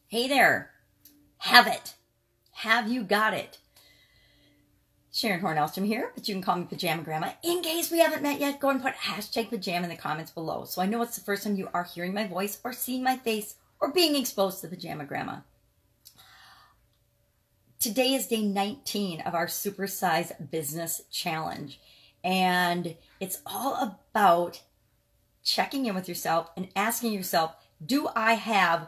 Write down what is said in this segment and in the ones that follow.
Hey there. Have it. Have you got it? Sharon Horne-Ellstrom here, but you can call me Pajama Grandma. In case we haven't met yet, go and put hashtag pajama in the comments below so I know it's the first time you are hearing my voice or seeing my face or being exposed to Pajama Grandma. Today is day 19 of our Supersize Business Challenge, and it's all about checking in with yourself and asking yourself, do I have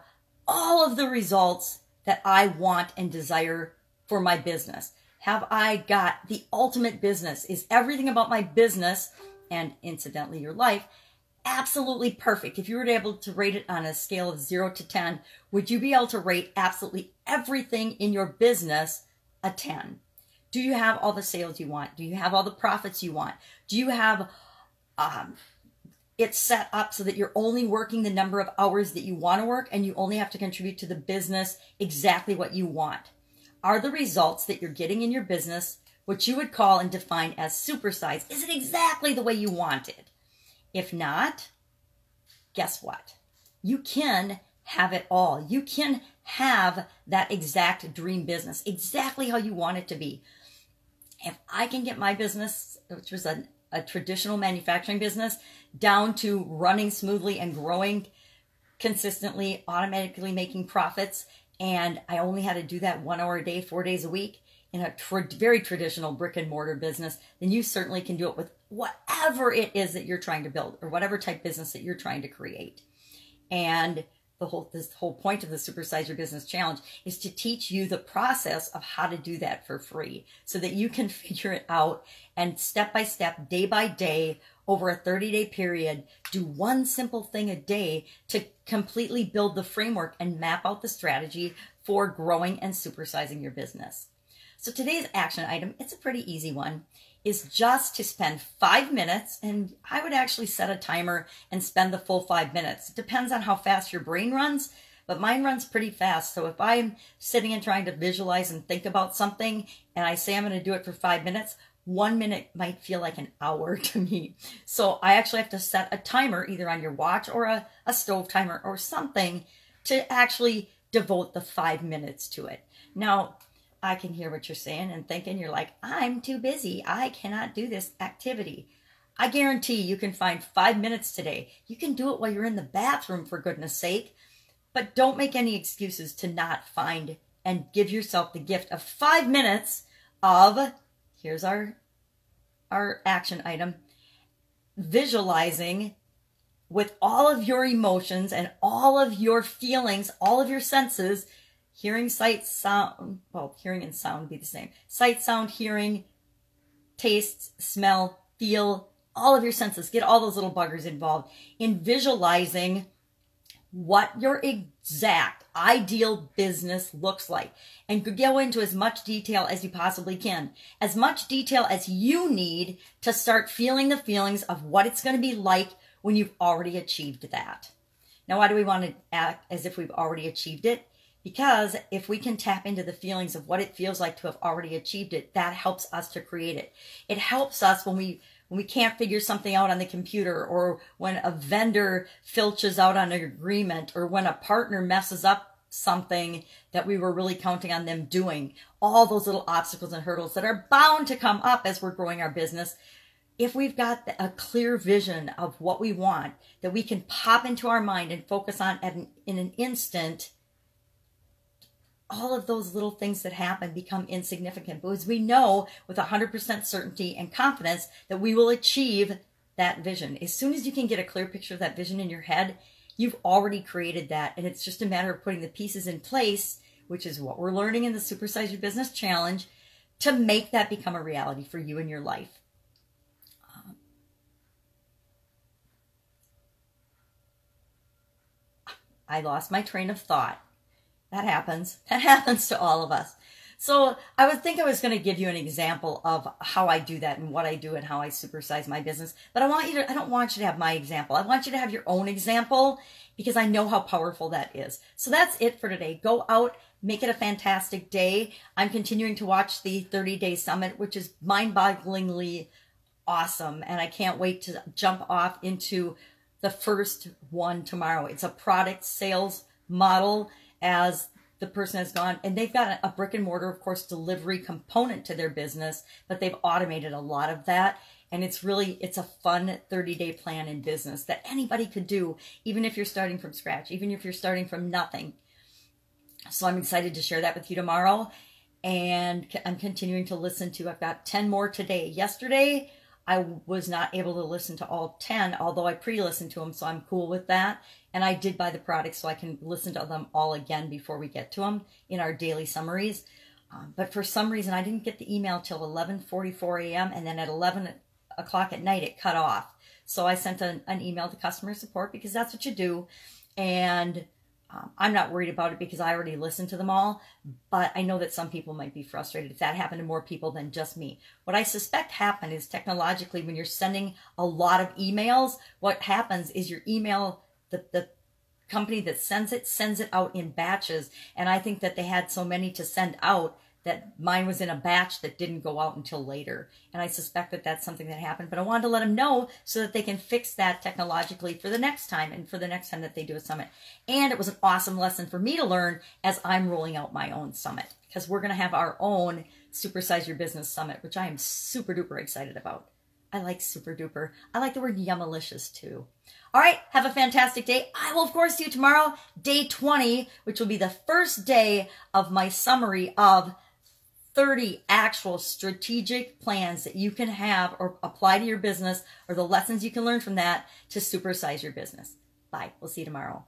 all of the results that I want and desire for my business? Have I got the ultimate business? Is everything about my business, and incidentally your life, absolutely perfect? If you were able to rate it on a scale of 0 to 10, would you be able to rate absolutely everything in your business a 10? Do you have all the sales you want? Do you have all the profits you want? Do you have it's set up so that you're only working the number of hours that you want to work and you only have to contribute to the business exactly what you want? Are the results that you're getting in your business what you would call and define as supersize? Is it exactly the way you want it? If not, guess what? You can have it all. You can have that exact dream business, exactly how you want it to be. If I can get my business, which was a traditional manufacturing business, down to running smoothly and growing consistently, automatically making profits, and I only had to do that 1 hour a day, 4 days a week in a very traditional brick and mortar business, then you certainly can do it with whatever it is that you're trying to build or whatever type business that you're trying to create. And this whole point of the Supersize Your Business Challenge is to teach you the process of how to do that for free so that you can figure it out and step by step, day by day, over a 30-day period, do one simple thing a day to completely build the framework and map out the strategy for growing and supersizing your business. So today's action item, it's a pretty easy one, is just to spend 5 minutes, and I would actually set a timer and spend the full 5 minutes. It depends on how fast your brain runs, but mine runs pretty fast. So if I'm sitting and trying to visualize and think about something, and I say I'm going to do it for 5 minutes, 1 minute might feel like an hour to me. So I actually have to set a timer either on your watch or a stove timer or something to actually devote the 5 minutes to it. Now, I can hear what you're saying and thinking, you're like, I'm too busy. I cannot do this activity. I guarantee you can find 5 minutes today. You can do it while you're in the bathroom, for goodness sake. But don't make any excuses to not find and give yourself the gift of 5 minutes of, here's our action item, visualizing with all of your emotions and all of your feelings, all of your senses, hearing, sight, sound, well, hearing and sound would be the same. Sight, sound, hearing, taste, smell, feel, all of your senses. Get all those little buggers involved in visualizing what your exact ideal business looks like, and go into as much detail as you possibly can. As much detail as you need to start feeling the feelings of what it's going to be like when you've already achieved that. Now, why do we want to act as if we've already achieved it? Because if we can tap into the feelings of what it feels like to have already achieved it, that helps us to create it. It helps us when we can't figure something out on the computer, or when a vendor filches out on an agreement, or when a partner messes up something that we were really counting on them doing. All those little obstacles and hurdles that are bound to come up as we're growing our business. If we've got a clear vision of what we want that we can pop into our mind and focus on in an instant, all of those little things that happen become insignificant, because we know with 100% certainty and confidence that we will achieve that vision. As soon as you can get a clear picture of that vision in your head, you've already created that. And it's just a matter of putting the pieces in place, which is what we're learning in the Supersize Your Business Challenge, to make that become a reality for you in your life. I lost my train of thought. That happens. That happens to all of us. So I would think I was going to give you an example of how I do that and what I do and how I supersize my business. But I don't want you to have my example. I want you to have your own example, because I know how powerful that is. So that's it for today. Go out, make it a fantastic day. I'm continuing to watch the 30-day summit, which is mind-bogglingly awesome. And I can't wait to jump off into the first one tomorrow. It's a product sales model, as the person has gone, and they've got a brick and mortar, of course, delivery component to their business, but they've automated a lot of that. And it's a fun 30-day plan in business that anybody could do, even if you're starting from scratch, even if you're starting from nothing. So I'm excited to share that with you tomorrow. And I'm continuing to listen to, I've got 10 more today. Yesterday, I was not able to listen to all 10, although I pre-listened to them, so I'm cool with that. And I did buy the products so I can listen to them all again before we get to them in our daily summaries. But for some reason, I didn't get the email till 11:44 a.m. and then at 11 o'clock at night, it cut off. So I sent an email to customer support because that's what you do. And I'm not worried about it because I already listened to them all, but I know that some people might be frustrated if that happened to more people than just me. What I suspect happened is technologically, when you're sending a lot of emails, what happens is your email, the company that sends it out in batches. And I think that they had so many to send out that mine was in a batch that didn't go out until later. And I suspect that that's something that happened, but I wanted to let them know so that they can fix that technologically for the next time and for the next time that they do a summit. And it was an awesome lesson for me to learn as I'm rolling out my own summit, because we're going to have our own Supersize Your Business Summit, which I am super duper excited about. I like super duper. I like the word yumalicious too. All right, have a fantastic day. I will, of course, see you tomorrow, day 20, which will be the first day of my summary of 30 actual strategic plans that you can have or apply to your business, or the lessons you can learn from that to supersize your business. Bye. We'll see you tomorrow.